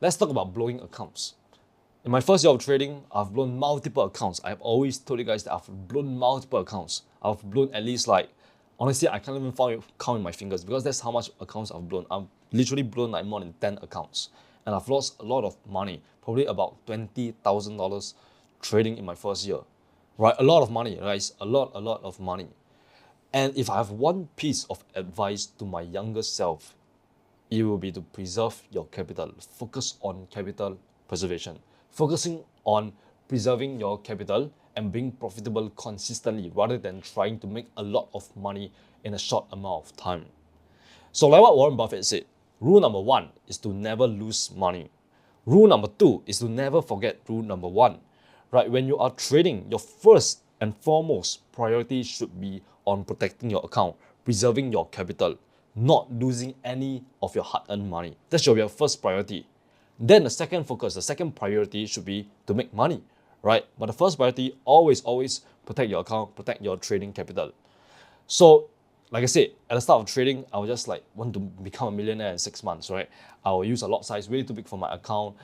let's talk about blowing accounts. In my first year of trading, I've blown multiple accounts. I've always told you guys that I've blown multiple accounts. I've blown at least honestly, I can't even count in my fingers because that's how much accounts I've blown. I've literally blown more than 10 accounts. And I've lost a lot of money, probably about $20,000 trading in my first year. Right? A lot of money, guys. A lot of money. And if I have one piece of advice to my younger self, it will be to preserve your capital. Focus on capital preservation. Focusing on preserving your capital and being profitable consistently rather than trying to make a lot of money in a short amount of time. So like what Warren Buffett said, rule number 1 is to never lose money. Rule number 2 is to never forget rule number 1. Right? When you are trading, your first and foremost priority should be on protecting your account, preserving your capital, not losing any of your hard-earned money. That should be your first priority. Then the second priority should be to make money, right? But the first priority, always protect your account, protect your trading capital. So, like I said, at the start of trading, I was just want to become a millionaire in 6 months, right? I will use a lot size way too big for my account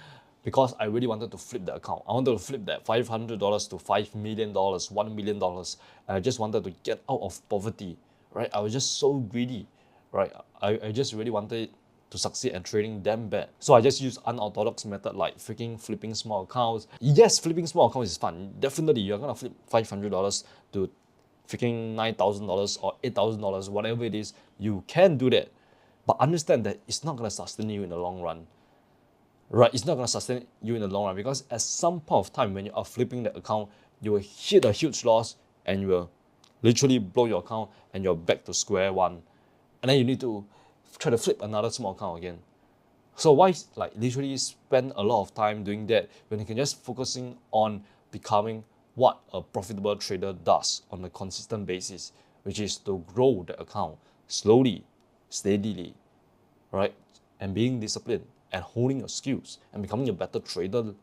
because I really wanted to flip the account. I wanted to flip that $500 to $5 million, $1 million. And I just wanted to get out of poverty, right? I was just so greedy, right? I just really wanted to succeed at trading damn bad. So I just use unorthodox method like freaking flipping small accounts. Yes, flipping small accounts is fun. Definitely, you're gonna flip $500 to freaking $9,000 or $8,000, whatever it is. You can do that, but understand that it's not gonna sustain you in the long run. Right? It's not gonna sustain you in the long run because at some point of time when you are flipping the account, you will hit a huge loss and you will literally blow your account and you're back to square one. And then you need to try to flip another small account again. So why literally spend a lot of time doing that when you can just focusing on becoming what a profitable trader does on a consistent basis, which is to grow the account slowly, steadily, right? And being disciplined and honing your skills and becoming a better trader.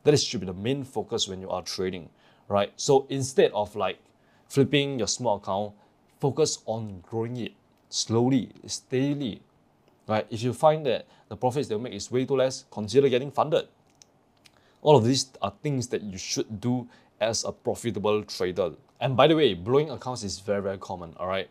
That should be the main focus when you are trading, right? So instead of flipping your small account, focus on growing it slowly, steadily, right? If you find that the profits they'll make is way too less, consider getting funded. All of these are things that you should do as a profitable trader. And by the way, blowing accounts is very common, all right?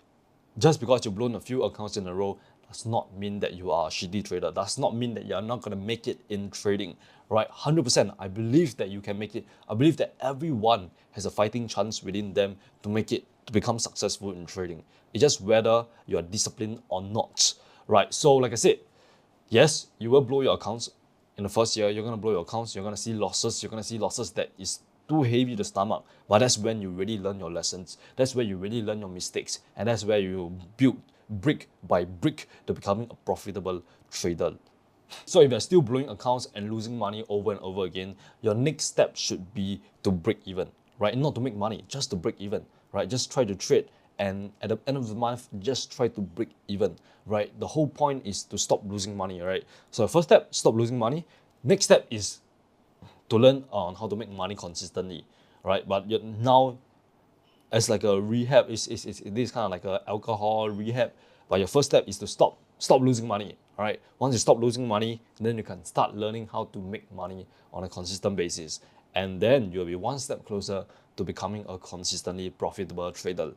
Just because you've blown a few accounts in a row does not mean that you are a shitty trader. Does not mean that you're not going to make it in trading, right? 100%. I believe that you can make it. I believe that everyone has a fighting chance within them to make it, to become successful in trading. It's just whether you are disciplined or not, right? So like I said, yes, you will blow your accounts. In the first year, you're going to blow your accounts. You're going to see losses. You're going to see losses that is too heavy to stomach. But that's when you really learn your lessons. That's where you really learn your mistakes. And that's where you build brick by brick to becoming a profitable trader. So if you're still blowing accounts and losing money over and over again, your next step should be to break even, right? Not to make money, just to break even, right? Just try to trade. And at the end of the month, just try to break even, right? The whole point is to stop losing money, right? So first step, stop losing money. Next step is to learn on how to make money consistently, right? But now, as like a rehab, this kind of like a alcohol rehab. But your first step is to stop losing money, all right? Once you stop losing money, then you can start learning how to make money on a consistent basis. And then you'll be one step closer to becoming a consistently profitable trader.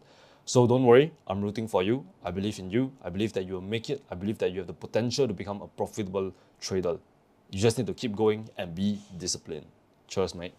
So don't worry, I'm rooting for you. I believe in you. I believe that you will make it. I believe that you have the potential to become a profitable trader. You just need to keep going and be disciplined. Cheers, mate.